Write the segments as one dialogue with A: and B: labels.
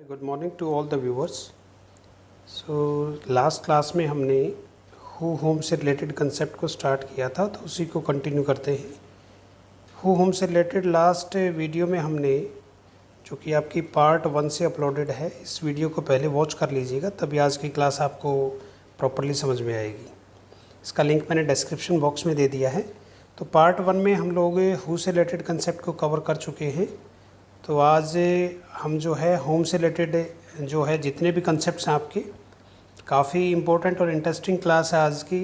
A: Good morning to all the viewers. Last class में हमने who whom से related concept को स्टार्ट किया था, तो उसी को कंटिन्यू करते हैं। हु होम से रिलेटेड लास्ट वीडियो में हमने, जो कि आपकी पार्ट 1 से अपलोडेड है, इस वीडियो को पहले वॉच कर लीजिएगा, तभी आज की क्लास आपको प्रॉपरली समझ में आएगी। इसका लिंक मैंने डिस्क्रिप्शन बॉक्स में दे दिया है। तो पार्ट 1 में हम लोग हु से रिलेटेड कंसेप्ट को कवर कर चुके हैं। तो आज हम जो है होम से रिलेटेड जो है जितने भी कंसेप्ट्स हैं आपके, काफ़ी इम्पोर्टेंट और इंटरेस्टिंग क्लास है आज की,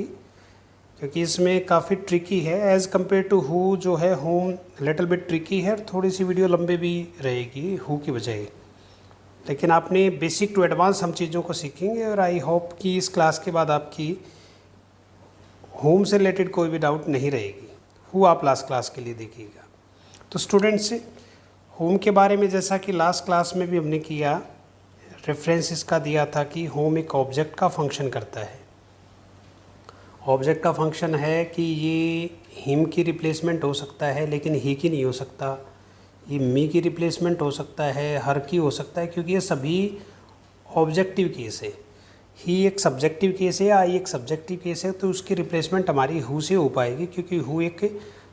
A: क्योंकि इसमें काफ़ी ट्रिकी है एज़ कम्पेयर टू हु। जो है होम लिटिल बिट ट्रिकी है, थोड़ी सी वीडियो लंबे भी रहेगी हु की बजाय, लेकिन आपने बेसिक टू एडवांस हम चीज़ों को सीखेंगे। और आई होप कि इस क्लास के बाद आपकी होम से रिलेटेड कोई भी डाउट नहीं रहेगी। हु आप लास्ट क्लास के लिए देखिएगा। तो स्टूडेंट्स, होम के बारे में जैसा कि लास्ट क्लास में भी हमने किया, रेफरेंस इसका दिया था कि होम एक ऑब्जेक्ट का फंक्शन करता है। ऑब्जेक्ट का फंक्शन है कि ये हिम की रिप्लेसमेंट हो सकता है, लेकिन ही की नहीं हो सकता। ये मी की रिप्लेसमेंट हो सकता है, हर की हो सकता है, क्योंकि ये सभी ऑब्जेक्टिव केस है। ही एक सब्जेक्टिव केस है, आई एक सब्जेक्टिव केस है, तो उसकी रिप्लेसमेंट हमारी हु से हो पाएगी, क्योंकि हु एक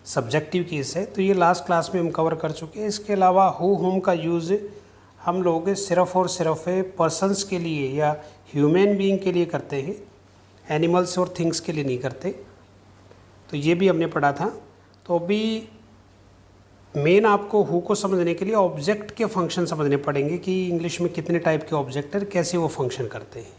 A: सब्जेक्टिव केस है। तो ये लास्ट क्लास में हम कवर कर चुके हैं। इसके अलावा हु होम का यूज़ हम लोग सिर्फ़ और सिर्फ पर्सन्स के लिए या ह्यूमन बीइंग के लिए करते हैं, एनिमल्स और थिंग्स के लिए नहीं करते। तो ये भी हमने पढ़ा था। तो अभी मेन आपको हु को समझने के लिए ऑब्जेक्ट के फंक्शन समझने पड़ेंगे कि इंग्लिश में कितने टाइप के ऑब्जेक्ट है, कैसे वो फंक्शन करते हैं।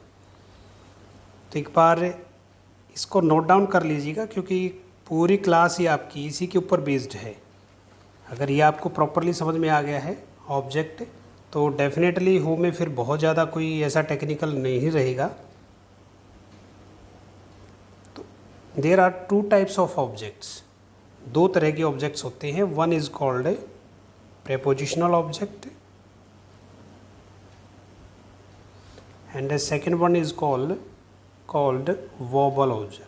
A: तो एक बार इसको नोट डाउन कर लीजिएगा, क्योंकि पूरी क्लास ही आपकी इसी के ऊपर बेस्ड है। अगर ये आपको प्रॉपरली समझ में आ गया है ऑब्जेक्ट, तो डेफिनेटली हु में फिर बहुत ज़्यादा कोई ऐसा टेक्निकल नहीं रहेगा। तो there are two types of objects. दो तरह के ऑब्जेक्ट्स होते हैं। One is called prepositional object and the second one is called verbal object.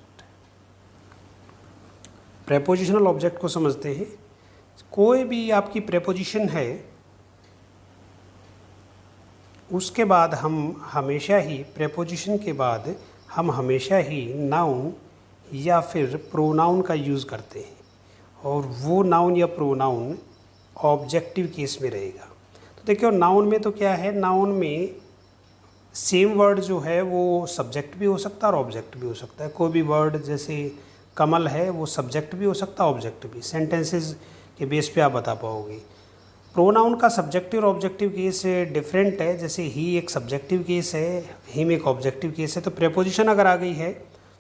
A: Prepositional object को समझते हैं। कोई भी आपकी प्रेपोजिशन है, उसके बाद हम हमेशा ही प्रेपोजिशन के बाद हम हमेशा ही नाउन या फिर प्रोनाउन का यूज़ करते हैं, और वो नाउन या प्रोनाउन ऑब्जेक्टिव केस में रहेगा। तो देखिए, नाउन में तो क्या है, नाउन में सेम वर्ड जो है वो सब्जेक्ट भी हो सकता है और ऑब्जेक्ट भी हो सकता है। कोई भी वर्ड जैसे कमल है, वो सब्जेक्ट भी हो सकता है, ऑब्जेक्ट भी। सेंटेंसेस के बेस पे आप बता पाओगे। प्रोनाउन का सब्जेक्टिव और ऑब्जेक्टिव केस डिफरेंट है। जैसे ही एक सब्जेक्टिव केस है, हिम एक ऑब्जेक्टिव केस है। तो प्रेपोजिशन अगर आ गई है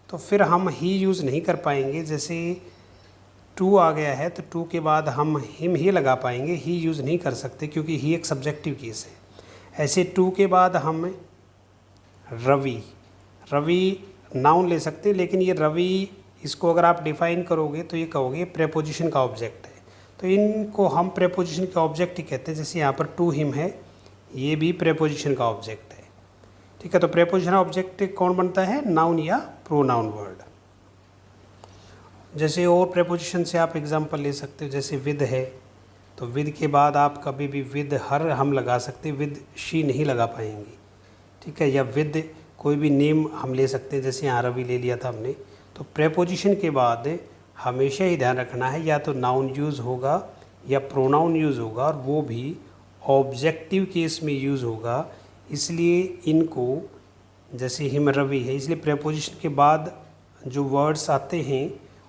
A: तो फिर हम ही यूज़ नहीं कर पाएंगे। जैसे टू आ गया है तो टू के बाद हम हिम ही लगा पाएंगे, ही यूज़ नहीं कर सकते, क्योंकि ही एक सब्जेक्टिव केस है। ऐसे टू के बाद हम रवि नाउन ले सकते हैं, लेकिन ये रवि, इसको अगर आप डिफ़ाइन करोगे तो ये कहोगे प्रेपोजिशन का ऑब्जेक्ट है। तो इनको हम प्रेपोजिशन के ऑब्जेक्ट ही कहते हैं। जैसे यहाँ पर टू हिम है, ये भी प्रेपोजिशन का ऑब्जेक्ट है। ठीक है। तो प्रेपोजिशन ऑब्जेक्ट कौन बनता है, नाउन या प्रोनाउन वर्ड। जैसे और प्रेपोजिशन से आप एग्जांपल ले सकते हो। जैसे विद है, तो विद के बाद आप कभी भी विद हर हम लगा सकते हैं, विद शी नहीं लगा पाएंगे। ठीक है। या विद कोई भी नेम हम ले सकते हैं, जैसे यहाँ रवि ले लिया था हमने। तो प्रेपोजिशन के बाद हमेशा ही ध्यान रखना है, या तो नाउन यूज़ होगा या प्रोनाउन यूज़ होगा, और वो भी ऑब्जेक्टिव केस में यूज़ होगा। इसलिए इनको, जैसे हिम रवि है, इसलिए प्रेपोजिशन के बाद जो वर्ड्स आते हैं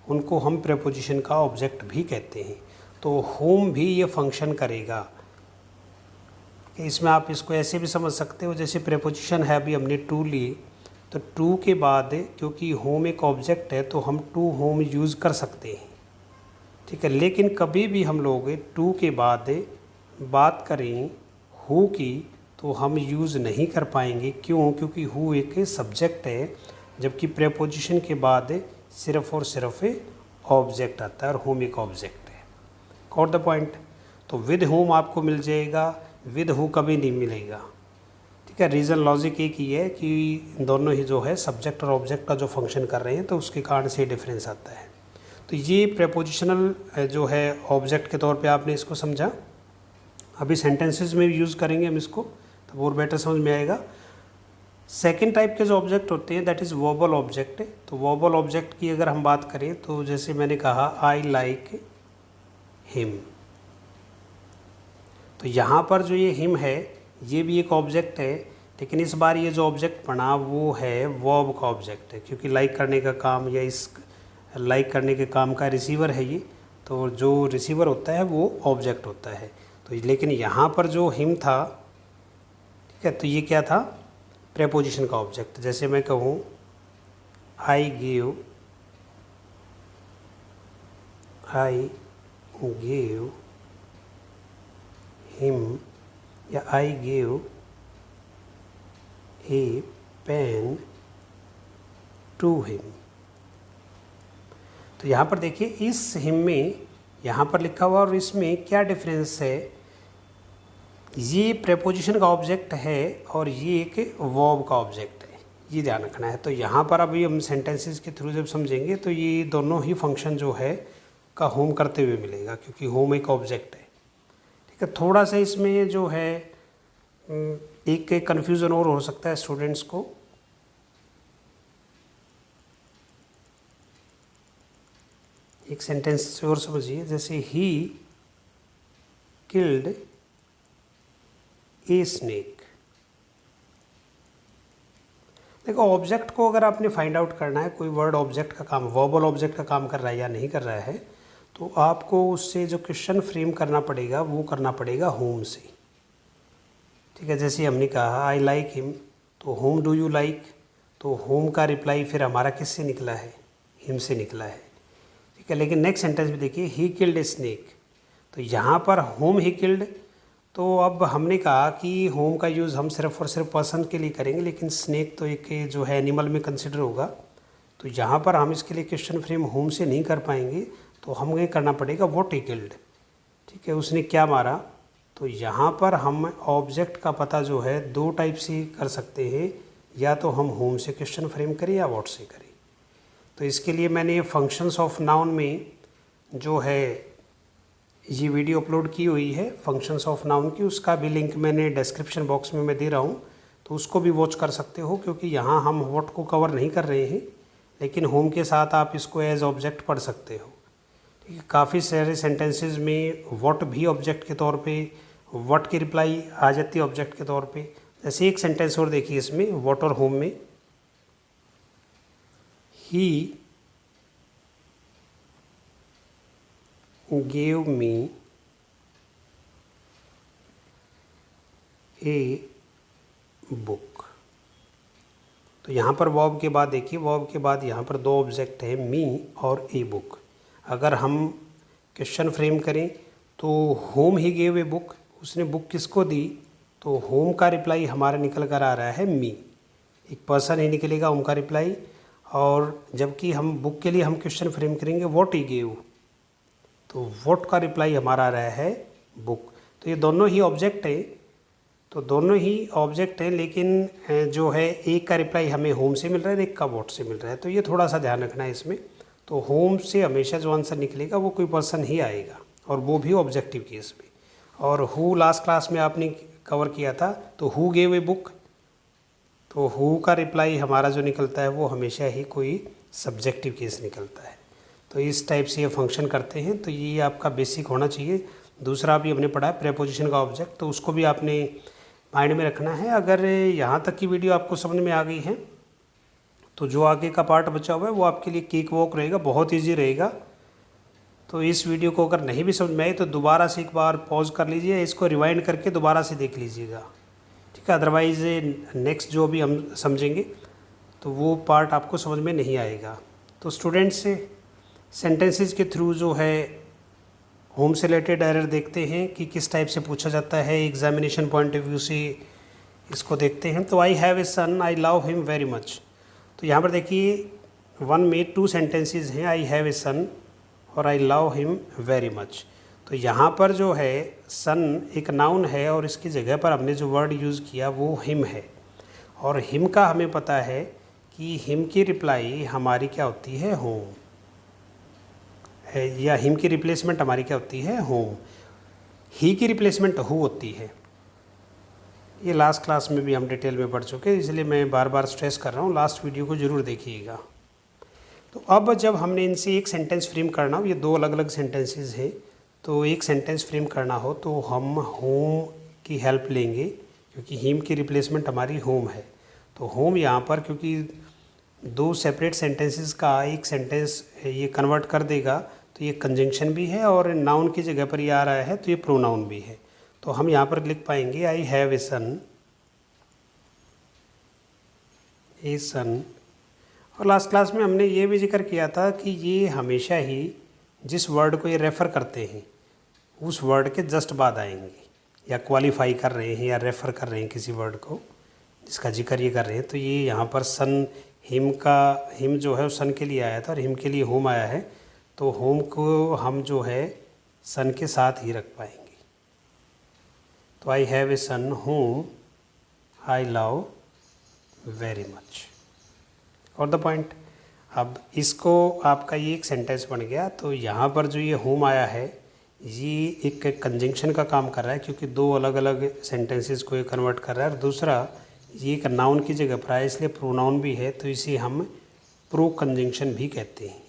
A: उनको हम प्रेपोजिशन का ऑब्जेक्ट भी कहते हैं। तो होम भी ये फंक्शन करेगा। इसमें आप इसको ऐसे भी समझ सकते हो, जैसे प्रेपोजिशन है, अभी हमने टू ली, तो टू के बाद क्योंकि होम एक ऑब्जेक्ट है तो हम टू होम यूज़ कर सकते हैं। ठीक है। लेकिन कभी भी हम लोग टू के बाद बात करें हु की तो हम यूज़ नहीं कर पाएंगे। क्यों? क्योंकि हु एक सब्जेक्ट है, जबकि प्रेपोजिशन के बाद सिर्फ और सिर्फ ऑब्जेक्ट आता है, और होम एक ऑब्जेक्ट है। Got the point. तो विद होम आपको मिल जाएगा, विद हु कभी नहीं मिलेगा। ठीक है। रीज़न लॉजिक एक ही है कि दोनों ही जो है सब्जेक्ट और ऑब्जेक्ट का जो फंक्शन कर रहे हैं, तो उसके कारण से डिफरेंस आता है। तो ये प्रेपोजिशनल जो है ऑब्जेक्ट के तौर पे आपने इसको समझा। अभी सेंटेंसेस में यूज़ करेंगे हम इसको। तो तब और बेटर समझ में आएगा। सेकेंड टाइप के जो ऑब्जेक्ट होते हैं दैट इज़ वर्बल ऑब्जेक्ट। तो वर्बल ऑब्जेक्ट की अगर हम बात करें तो जैसे मैंने कहा आई लाइक हिम, तो यहाँ पर जो ये हिम है ये भी एक ऑब्जेक्ट है, लेकिन इस बार ये जो ऑब्जेक्ट बना वो है वर्ब का ऑब्जेक्ट है, क्योंकि लाइक करने का काम या इस लाइक करने के काम का रिसीवर है ये, तो जो रिसीवर होता है वो ऑब्जेक्ट होता है। तो लेकिन यहाँ पर जो हिम था, ठीक है, तो ये क्या था, प्रेपोजिशन का ऑब्जेक्ट। जैसे मैं कहूँ आई गिव हिम या I give a pen to him. तो यहाँ पर देखिए इस हिम में यहाँ पर लिखा हुआ और इसमें क्या डिफरेंस है, ये प्रेपोजिशन का ऑब्जेक्ट है और ये एक वर्ब का ऑब्जेक्ट है, ये ध्यान रखना है। तो यहाँ पर अभी हम सेंटेंसेस के थ्रू जब समझेंगे तो ये दोनों ही फंक्शन जो है का होम करते हुए मिलेगा, क्योंकि होम एक ऑब्जेक्ट है, ठीक है। थोड़ा सा इसमें जो है एक कन्फ्यूज़न और हो सकता है स्टूडेंट्स को। एक सेंटेंस और समझिए, जैसे ही किल्ड ए स्नेक। देखो ऑब्जेक्ट को अगर आपने फाइंड आउट करना है, कोई वर्ड ऑब्जेक्ट का काम, वर्बल ऑब्जेक्ट का काम कर रहा है या नहीं कर रहा है, तो आपको उससे जो क्वेश्चन फ्रेम करना पड़ेगा वो करना पड़ेगा होम से, ठीक है। जैसे हमने कहा आई लाइक हिम, तो होम डू यू लाइक, तो होम का रिप्लाई फिर हमारा किससे निकला है, हिम से निकला है, ठीक है। लेकिन नेक्स्ट सेंटेंस में देखिए ही किल्ड ए स्नेक, तो यहाँ पर होम ही किल्ड, तो अब हमने कहा कि होम का यूज़ हम सिर्फ और सिर्फ पर्सन के लिए करेंगे, लेकिन स्नेक तो एक जो है एनिमल में कंसिडर होगा, तो यहाँ पर हम इसके लिए क्वेश्चन फ्रेम होम से नहीं कर पाएंगे, तो हमें ये करना पड़ेगा व्हाट ही किल्ड, ठीक है, उसने क्या मारा। तो यहाँ पर हम ऑब्जेक्ट का पता जो है दो टाइप से कर सकते हैं, या तो हम होम से क्वेश्चन फ्रेम करें या व्हाट से करें। तो इसके लिए मैंने फंक्शंस ऑफ नाउन में जो है ये वीडियो अपलोड की हुई है फंक्शंस ऑफ नाउन की, उसका भी लिंक मैंने डिस्क्रिप्शन बॉक्स में मैं दे रहा हूँ, तो उसको भी वॉच कर सकते हो, क्योंकि यहाँ हम व्हाट को कवर नहीं कर रहे हैं, लेकिन होम के साथ आप इसको एज ऑब्जेक्ट पढ़ सकते हो, ठीक है। काफ़ी सारे सेंटेंसेस में व्हाट भी ऑब्जेक्ट के तौर पे, व्हाट की रिप्लाई आ जाती है ऑब्जेक्ट के तौर पे। जैसे एक सेंटेंस और देखिए इसमें व्हाट और होम में, ही gave me a book। तो यहाँ पर वर्ब के बाद देखिए, वर्ब के बाद यहाँ पर दो ऑब्जेक्ट है मी और ए बुक। अगर हम क्वेश्चन फ्रेम करें तो home he gave a book, उसने बुक किसको दी, तो होम का रिप्लाई हमारा निकल कर आ रहा है मी, एक पर्सन ही निकलेगा होम का रिप्लाई। और जबकि हम बुक के लिए हम क्वेश्चन फ्रेम करेंगे व्हाट ही गेव, तो व्हाट का रिप्लाई हमारा आ रहा है बुक। तो ये दोनों ही ऑब्जेक्ट है, तो दोनों ही ऑब्जेक्ट हैं, लेकिन जो है एक का रिप्लाई हमें होम से मिल रहा है, एक का व्हाट से मिल रहा है, तो ये थोड़ा सा ध्यान रखना है इसमें। तो होम से हमेशा जो आंसर निकलेगा वो कोई पर्सन ही आएगा, और वो भी ऑब्जेक्टिव केस में। और हु लास्ट क्लास में आपने कवर किया था, तो हु गेव ए बुक, तो हु का रिप्लाई हमारा जो निकलता है वो हमेशा ही कोई सब्जेक्टिव केस निकलता है। तो इस टाइप से ये फंक्शन करते हैं, तो ये आपका बेसिक होना चाहिए। दूसरा भी हमने पढ़ा है प्रेपोजिशन का ऑब्जेक्ट, तो उसको भी आपने माइंड में रखना है। अगर यहाँ तक की वीडियो आपको समझ में आ गई है तो जो आगे का पार्ट बचा हुआ है वो आपके लिए केक वॉक रहेगा, बहुत ईजी रहेगा। तो इस वीडियो को अगर नहीं भी समझ में आई तो दोबारा से एक बार पॉज कर लीजिए, इसको रिवाइंड करके दोबारा से देख लीजिएगा, ठीक है। अदरवाइज़ नेक्स्ट जो भी हम समझेंगे तो वो पार्ट आपको समझ में नहीं आएगा। तो स्टूडेंट्स से सेंटेंसेस के थ्रू जो है होम से रिलेटेड एरर देखते हैं कि किस टाइप से पूछा जाता है, एग्जामिनेशन पॉइंट ऑफ व्यू से इसको देखते हैं। तो I have a son, I love him very much. तो यहाँ पर देखिए वन में टू सेंटेंसेस हैं, आई हैव ए सन और आई लव हिम वेरी मच। तो यहाँ पर जो है सन एक नाउन है और इसकी जगह पर हमने जो वर्ड यूज़ किया वो हिम है, और हिम का हमें पता है कि हिम की रिप्लाई हमारी क्या होती है, होम, या हिम की रिप्लेसमेंट हमारी क्या होती है, होम। ही की रिप्लेसमेंट हु होती है, ये लास्ट क्लास में भी हम डिटेल में पढ़ चुके हैं, इसलिए मैं बार बार स्ट्रेस कर रहा हूँ, लास्ट वीडियो को ज़रूर देखिएगा। तो अब जब हमने इनसे एक सेंटेंस फ्रेम करना हो, ये दो अलग अलग सेंटेंसेस हैं, तो एक सेंटेंस फ्रेम करना हो तो हम होम की हेल्प लेंगे, क्योंकि हिम की रिप्लेसमेंट हमारी होम है। तो होम यहाँ पर क्योंकि दो सेपरेट सेंटेंसेस का एक सेंटेंस ये कन्वर्ट कर देगा, तो ये कंजंक्शन भी है और नाउन की जगह पर ये आ रहा है, तो ये प्रोनाउन भी है। तो हम यहाँ पर लिख पाएंगे आई हैव ए सन, और लास्ट क्लास में हमने ये भी जिक्र किया था कि ये हमेशा ही जिस वर्ड को ये रेफ़र करते हैं उस वर्ड के जस्ट बाद आएंगे, या क्वालिफाई कर रहे हैं या रेफ़र कर रहे हैं किसी वर्ड को जिसका जिक्र ये कर रहे हैं। तो ये यहाँ पर सन, हिम जो है वो सन के लिए आया था और हिम के लिए होम आया है, तो होम को हम जो है सन के साथ ही रख पाएंगे। तो I have a son whom I love very much. और द पॉइंट, अब इसको आपका ये एक सेंटेंस बन गया। तो यहाँ पर जो ये होम आया है ये एक कंजंक्शन का काम कर रहा है, क्योंकि दो अलग अलग सेंटेंसेस को ये कन्वर्ट कर रहा है, और दूसरा ये एक नाउन की जगह पर आया इसलिए प्रोनाउन भी है, तो इसे हम प्रो कंजंक्शन भी कहते हैं।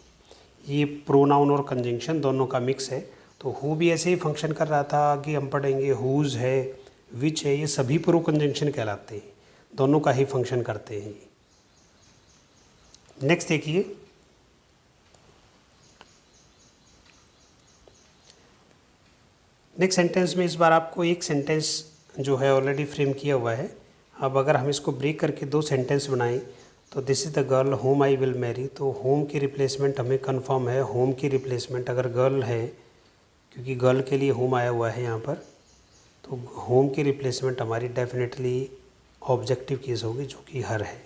A: ये प्रोनाउन और कंजंक्शन दोनों का मिक्स है। तो हु भी ऐसे ही फंक्शन कर रहा था, आगे हम पढ़ेंगे हुज है, विच है, ये सभी प्रो कंजंक्शन कहलाते हैं, दोनों का ही फंक्शन करते हैं। नेक्स्ट देखिए, नेक्स्ट सेंटेंस में इस बार आपको एक सेंटेंस जो है ऑलरेडी फ्रेम किया हुआ है। अब अगर हम इसको ब्रेक करके दो सेंटेंस बनाएं, तो this is the girl home I will marry, तो होम की रिप्लेसमेंट हमें कंफर्म है, होम की रिप्लेसमेंट अगर गर्ल है, क्योंकि गर्ल के लिए होम आया हुआ है यहाँ पर, तो होम की रिप्लेसमेंट हमारी डेफिनेटली ऑब्जेक्टिव केस होगी जो कि हर है।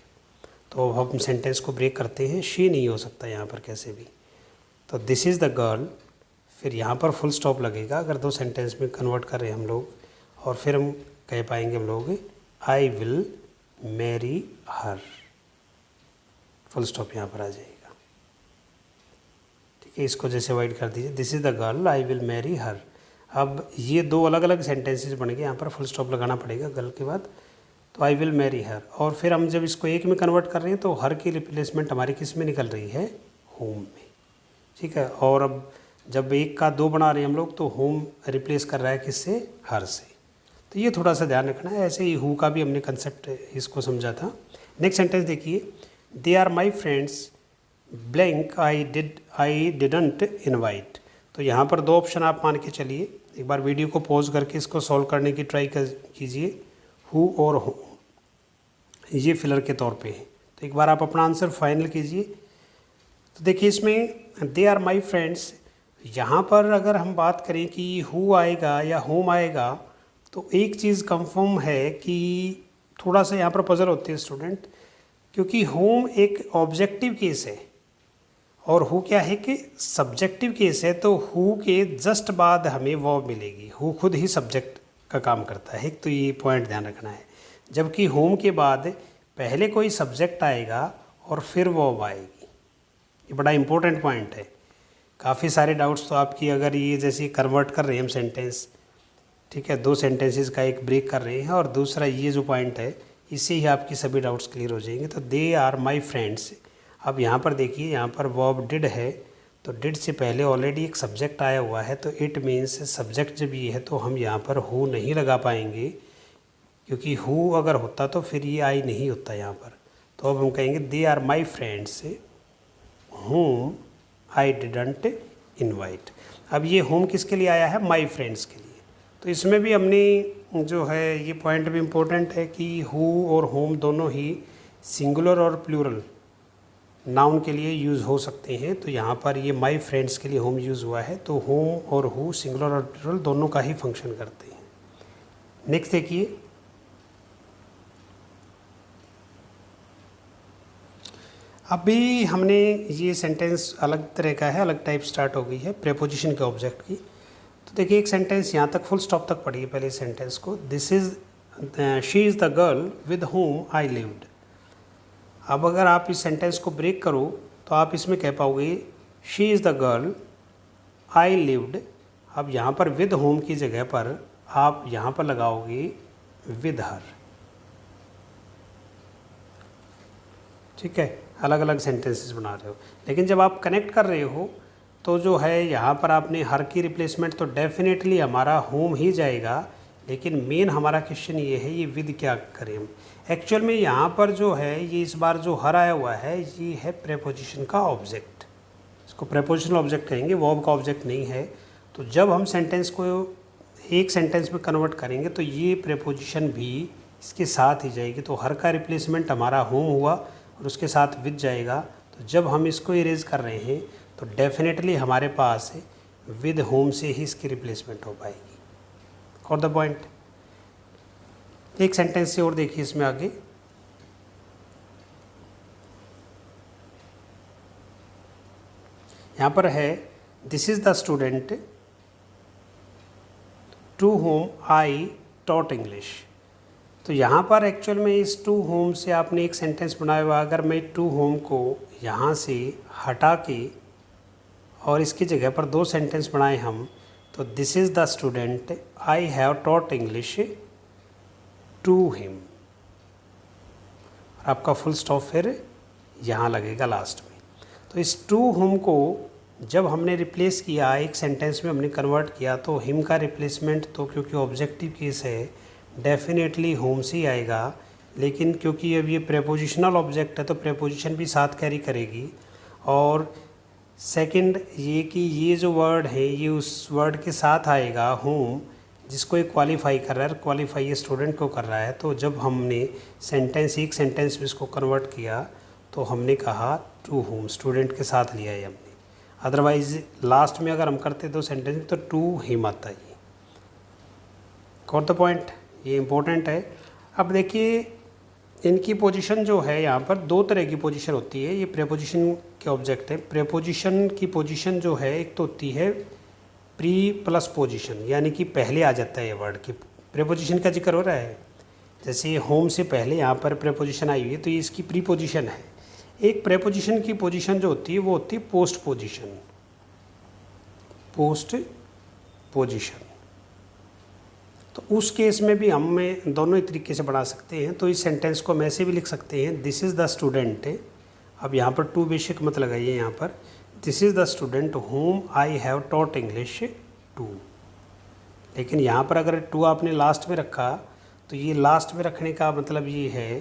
A: तो अब हम सेंटेंस को ब्रेक करते हैं, शी नहीं हो सकता यहाँ पर कैसे भी। तो दिस इज़ द गर्ल, फिर यहाँ पर फुल स्टॉप लगेगा अगर दो सेंटेंस में कन्वर्ट कर रहे हैं हम लोग, और फिर हम कह पाएंगे हम लोग I will marry her, full stop यहाँ पर आ जाएगा। ठीक है, इसको जैसे अवॉइड कर दीजिए, this is the girl I will marry her. अब ये दो अलग अलग सेंटेंसेस बन गए, यहाँ पर फुल स्टॉप लगाना पड़ेगा गर्ल के बाद, तो आई विल मैरी हर। और फिर हम जब इसको एक में कन्वर्ट कर रहे हैं तो हर की रिप्लेसमेंट हमारी किस में निकल रही है, होम में। ठीक है, और अब जब एक का दो बना रहे हैं हम लोग, तो होम रिप्लेस कर रहा है किससे, हर से। तो ये थोड़ा सा ध्यान रखना है। ऐसे ही हु का भी हमने कंसेप्ट इसको समझा था। नेक्स्ट सेंटेंस देखिए, they are my friends blank I didn't invite. तो यहाँ पर दो ऑप्शन आप मान के चलिए, एक बार वीडियो को पॉज करके इसको सॉल्व करने की ट्राई कीजिए। हु और होम ये फिलर के तौर पे है, तो एक बार आप अपना आंसर फाइनल कीजिए। तो देखिए इसमें दे आर माई फ्रेंड्स, यहाँ पर अगर हम बात करें कि हु आएगा या होम आएगा, तो एक चीज़ कंफर्म है कि थोड़ा सा यहाँ पर पजल होते हैं स्टूडेंट, क्योंकि होम एक ऑब्जेक्टिव केस है और हु क्या है कि सब्जेक्टिव केस है। तो हु के जस्ट बाद हमें वर्ब मिलेगी, हु खुद ही सब्जेक्ट का काम करता है, तो ये पॉइंट ध्यान रखना है। जबकि होम के बाद पहले कोई सब्जेक्ट आएगा और फिर वर्ब आएगी, ये बड़ा इंपॉर्टेंट पॉइंट है। काफ़ी सारे डाउट्स तो आपकी, अगर ये जैसे कन्वर्ट कर रहे हैं हम सेंटेंस, ठीक है, दो सेंटेंसेस का एक ब्रेक कर रहे हैं और दूसरा ये जो पॉइंट है, इससे ही आपकी सभी डाउट्स क्लियर हो जाएंगे। तो दे आर माई फ्रेंड्स, अब यहाँ पर देखिए, यहाँ पर वर्ब डिड है, तो डिड से पहले ऑलरेडी एक सब्जेक्ट आया हुआ है, तो इट मीन्स सब्जेक्ट जब ये है तो हम यहाँ पर हु नहीं लगा पाएंगे, क्योंकि हु अगर होता तो फिर ये आई नहीं होता यहाँ पर। तो अब हम कहेंगे they are my friends whom I didn't invite. अब ये होम किसके लिए आया है, माई फ्रेंड्स के लिए। तो इसमें भी हमने जो है ये पॉइंट भी इम्पोर्टेंट है कि हु और होम दोनों ही सिंगुलर और प्लूरल नाउन के लिए यूज़ हो सकते हैं। तो यहाँ पर ये माई फ्रेंड्स के लिए होम यूज़ हुआ है, तो होम और हु सिंगुलर और प्लूरल दोनों का ही फंक्शन करते हैं। नेक्स्ट देखिए, अभी हमने ये सेंटेंस अलग तरह का है, अलग टाइप स्टार्ट हो गई है प्रेपोजिशन के ऑब्जेक्ट की। तो देखिए एक सेंटेंस यहाँ तक फुल स्टॉप तक पढ़िए पहले सेंटेंस को, this is she is the girl with home I lived. अब अगर आप इस सेंटेंस को ब्रेक करो तो आप इसमें कह पाओगे she is the girl I lived. अब यहाँ पर विद होम की जगह पर आप यहाँ पर लगाओगे विद हर। ठीक है, अलग अलग सेंटेंसेस बना रहे हो। लेकिन जब आप कनेक्ट कर रहे हो तो जो है यहाँ पर आपने हर की रिप्लेसमेंट तो डेफिनेटली हमारा होम ही जाएगा, लेकिन मेन हमारा क्वेश्चन ये है ये विद क्या करें हम। एक्चुअल में यहाँ पर जो है ये इस बार जो हर आया हुआ है ये है प्रेपोजिशन का ऑब्जेक्ट, इसको प्रेपोजिशनल ऑब्जेक्ट कहेंगे, वर्ब का ऑब्जेक्ट नहीं है। तो जब हम सेंटेंस को एक सेंटेंस में कन्वर्ट करेंगे तो ये प्रेपोजिशन भी इसके साथ ही जाएगी। तो हर का रिप्लेसमेंट हमारा होम हुआ और उसके साथ विद जाएगा। तो जब हम इसको इरेज कर रहे हैं तो डेफिनेटली हमारे पास विद होम से ही इसकी रिप्लेसमेंट हो पाएगी। और द पॉइंट, एक सेंटेंस से और देखिए इसमें आगे, यहाँ पर है this is the student to whom I taught English. तो यहाँ पर एक्चुअल में इस टू होम से आपने एक सेंटेंस बनाया हुआ। अगर मैं टू होम को यहाँ से हटा के और इसकी जगह पर दो सेंटेंस बनाए हम, तो this is the student I have taught English to him, और आपका फुल स्टॉप फिर यहाँ लगेगा लास्ट में। तो इस टू होम को जब हमने रिप्लेस किया, एक सेंटेंस में हमने कन्वर्ट किया, तो हिम का रिप्लेसमेंट तो क्योंकि ऑब्जेक्टिव केस है डेफिनेटली होम से ही आएगा। लेकिन क्योंकि अब ये प्रेपोजिशनल ऑब्जेक्ट है तो प्रेपोजिशन भी साथ कैरी करेगी। और सेकंड ये कि ये जो वर्ड है ये उस वर्ड के साथ आएगा होम, जिसको ये क्वालिफाई कर रहा है, क्वालिफाई ये स्टूडेंट को कर रहा है। तो जब हमने सेंटेंस एक सेंटेंस में इसको कन्वर्ट किया तो हमने कहा टू होम, स्टूडेंट के साथ लिया है हमने। अदरवाइज लास्ट में अगर हम करते तो सेंटेंस में तो टू हिम आता है। गॉट द पॉइंट, ये इम्पोर्टेंट है। अब देखिए इनकी पोजीशन जो है, यहाँ पर दो तरह की पोजीशन होती है। ये प्रेपोजिशन के ऑब्जेक्ट है। प्रेपोजिशन की पोजीशन जो है एक तो होती है प्री प्लस पोजीशन, यानी कि पहले आ जाता है ये वर्ड की। प्रेपोजिशन का जिक्र हो रहा है, जैसे होम से पहले यहाँ पर प्रेपोजिशन आई हुई है तो ये इसकी प्री पोजीशन है। एक प्रेपोजिशन की पोजीशन जो होती है वो होती है पोस्ट पोजीशन। पोस्ट पोजीशन तो उस केस में भी हम दोनों ही तरीके से बना सकते हैं। तो इस सेंटेंस को हम ऐसे भी लिख सकते हैं, दिस इज़ द स्टूडेंट। अब यहाँ पर टू बेशक मत लगाइए, यहाँ पर this is the student whom I have taught English to. लेकिन यहाँ पर अगर टू आपने लास्ट में रखा तो ये लास्ट में रखने का मतलब ये है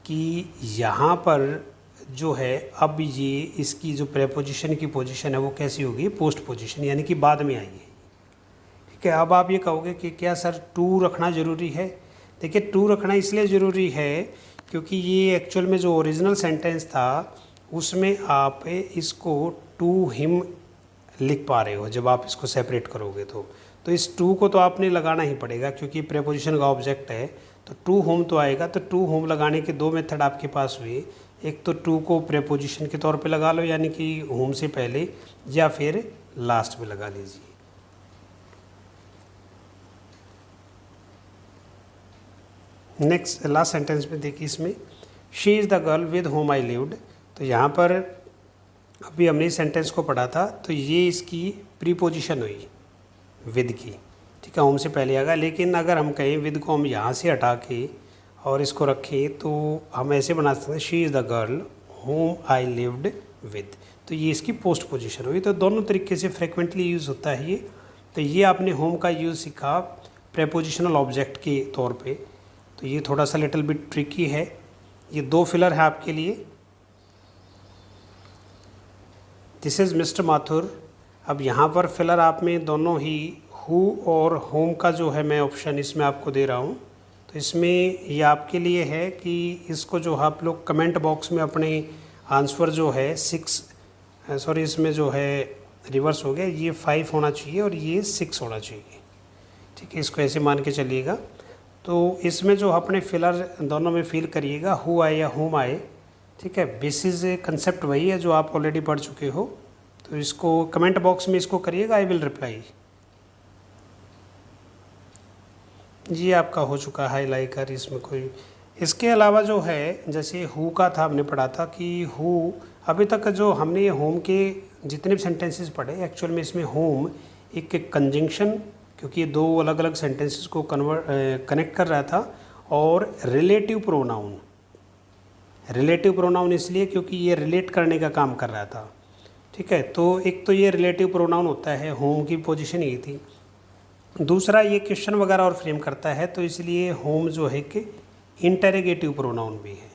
A: कि यहाँ पर जो है अब ये इसकी जो प्रेपोजिशन की पोजीशन है वो कैसी होगी, पोस्ट पोजीशन, यानी कि बाद में आई है। ठीक है, अब आप ये कहोगे कि क्या सर टू रखना ज़रूरी है। देखिए टू रखना इसलिए ज़रूरी है क्योंकि ये एक्चुअल में जो ओरिजिनल सेंटेंस था उसमें आप इसको टू हिम लिख पा रहे हो। जब आप इसको सेपरेट करोगे तो इस टू को तो आपने लगाना ही पड़ेगा क्योंकि प्रेपोजिशन का ऑब्जेक्ट है। तो टू होम तो आएगा। तो टू होम लगाने के दो मेथड आपके पास हुए। एक तो टू को प्रेपोजिशन के तौर पे लगा लो, यानी कि होम से पहले, या फिर लास्ट में लगा लीजिए। नेक्स्ट लास्ट सेंटेंस में देखिए, इसमें she is the girl with home I lived. तो यहाँ पर अभी हमने इस सेंटेंस को पढ़ा था तो ये इसकी प्रीपोजिशन हुई विद की। ठीक है, होम से पहले आएगा। लेकिन अगर हम कहें विद को हम यहाँ से हटा के और इसको रखें तो हम ऐसे बना सकते हैं, she is the girl home I lived with. तो ये इसकी पोस्ट पोजीशन हुई। तो दोनों तरीके से फ्रिक्वेंटली यूज़ होता है ये। तो ये आपने होम का यूज़ सीखा प्रेपोजिशनल ऑब्जेक्ट के तौर पे। तो ये थोड़ा सा लिटिल बिट ट्रिकी है। ये दो फिलर है आपके लिए, दिस इज़ मिस्टर माथुर। अब यहाँ पर फिलर आप में दोनों ही हु और होम का जो है मैं ऑप्शन इसमें आपको दे रहा हूँ। तो इसमें ये आपके लिए है कि इसको जो आप लोग कमेंट बॉक्स में अपने आंसर जो है इसमें जो है रिवर्स हो गया, ये 5 होना चाहिए और ये 6 होना चाहिए। ठीक है, इसको ऐसे मान के चलिएगा। तो इसमें जो अपने फिलर दोनों में फिल करिएगा, हु आए या होम आए। ठीक है, बेसिस कंसेप्ट वही है जो आप ऑलरेडी पढ़ चुके हो। तो इसको कमेंट बॉक्स में इसको करिएगा, आई विल रिप्लाई। जी आपका हो चुका है हाईलाइट, इसमें कोई। इसके अलावा जो है जैसे हु का था, हमने पढ़ा था कि हु, अभी तक जो हमने ये होम के जितने भी सेंटेंसेस पढ़े एक्चुअल में इसमें होम एक कंजंक्शन, क्योंकि ये दो अलग अलग सेंटेंसेस को कनेक्ट कर रहा था, और रिलेटिव प्रोनाउन। रिलेटिव प्रोनाउन इसलिए क्योंकि ये रिलेट करने का काम कर रहा था, ठीक है। तो एक तो ये रिलेटिव प्रोनाउन होता है, होम की पोजीशन ये थी। दूसरा ये क्वेश्चन वगैरह और फ्रेम करता है, तो इसलिए होम जो है कि इंटरोगेटिव प्रोनाउन भी है।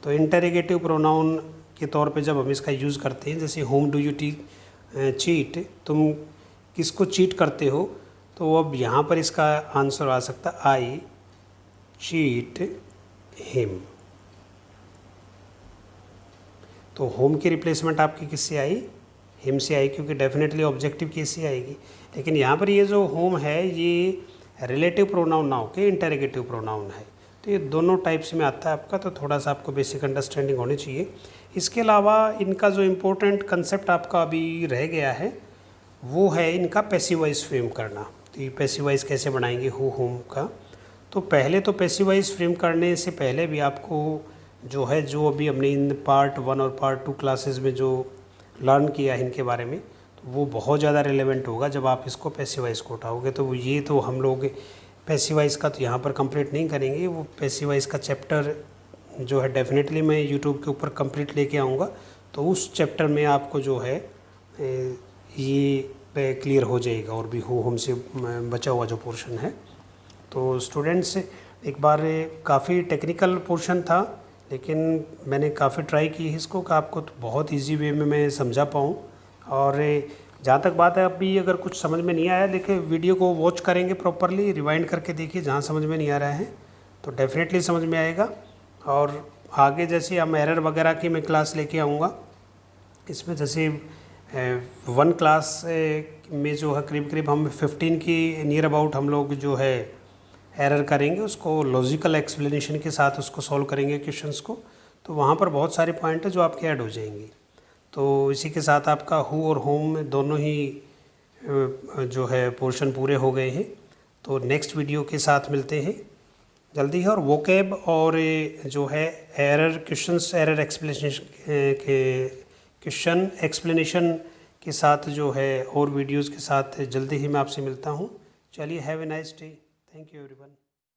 A: तो इंटरोगेटिव प्रोनाउन के तौर पे जब हम इसका यूज़ करते हैं, जैसे होम डू यू चीट, तुम किसको चीट करते हो, तो अब यहाँ पर इसका आंसर आ सकता है आई चीट हिम। तो होम की रिप्लेसमेंट आपकी किससे आई, हिम से आई, क्योंकि डेफिनेटली ऑब्जेक्टिव केस से आएगी। लेकिन यहाँ पर ये जो होम है ये रिलेटिव प्रोनाउन ना होकर इंटरोगेटिव प्रोनाउन है। तो ये दोनों टाइप्स में आता है आपका, तो थोड़ा सा आपको बेसिक अंडरस्टैंडिंग होनी चाहिए। इसके अलावा इनका जो इम्पोर्टेंट कंसेप्ट आपका अभी रह गया है वो है इनका पैसिव वॉइस फ्रेम करना। तो ये पैसिव वॉइस कैसे बनाएंगे हु होम का, तो पहले तो पैसिव वॉइस फ्रेम करने से पहले भी आपको जो है, जो अभी हमने इन पार्ट 1 और पार्ट 2 क्लासेस में जो लर्न किया है इनके बारे में, तो वो बहुत ज़्यादा रिलेवेंट होगा जब आप इसको पैसिव वॉइस को उठाओगे। तो ये तो हम लोग पैसिव वॉइस का तो यहाँ पर कंप्लीट नहीं करेंगे, वो पैसिव वॉइस का चैप्टर जो है डेफिनेटली मैं यूट्यूब के ऊपर कंप्लीट लेके आऊँगा। तो उस चैप्टर में आपको जो है ये क्लियर हो जाएगा, और भी हु होम से बचा हुआ जो पोर्शन है। तो स्टूडेंट्स, एक बार काफ़ी टेक्निकल पोर्शन था, लेकिन मैंने काफ़ी ट्राई की है इसको कि आपको तो बहुत इजी वे में मैं समझा पाऊँ। और जहाँ तक बात है, अभी अगर कुछ समझ में नहीं आया, देखिए वीडियो को वॉच करेंगे प्रॉपरली, रिवाइंड करके देखिए, जहाँ समझ में नहीं आ रहा है तो डेफिनेटली समझ में आएगा। और आगे जैसे हम एरर वगैरह की मैं क्लास लेके आऊँगा, इसमें जैसे 1 क्लास में जो है करीब हम 15 की नियर अबाउट हम लोग जो है एरर करेंगे, उसको लॉजिकल एक्सप्लेनेशन के साथ उसको सॉल्व करेंगे क्वेश्चंस को। तो वहाँ पर बहुत सारे पॉइंट है जो आपके ऐड हो जाएंगे। तो इसी के साथ आपका हु और होम दोनों ही जो है पोर्शन पूरे हो गए हैं। तो नेक्स्ट वीडियो के साथ मिलते हैं जल्दी है। और वोकैब और जो है एरर क्वेश्चंस, एरर एक्सप्लेनेशन के क्वेश्चन एक्सप्लेनेशन के साथ जो है और वीडियोज़ के साथ जल्दी ही मैं आपसे मिलता हूँ। चलिए, have a nice day. Thank you everyone.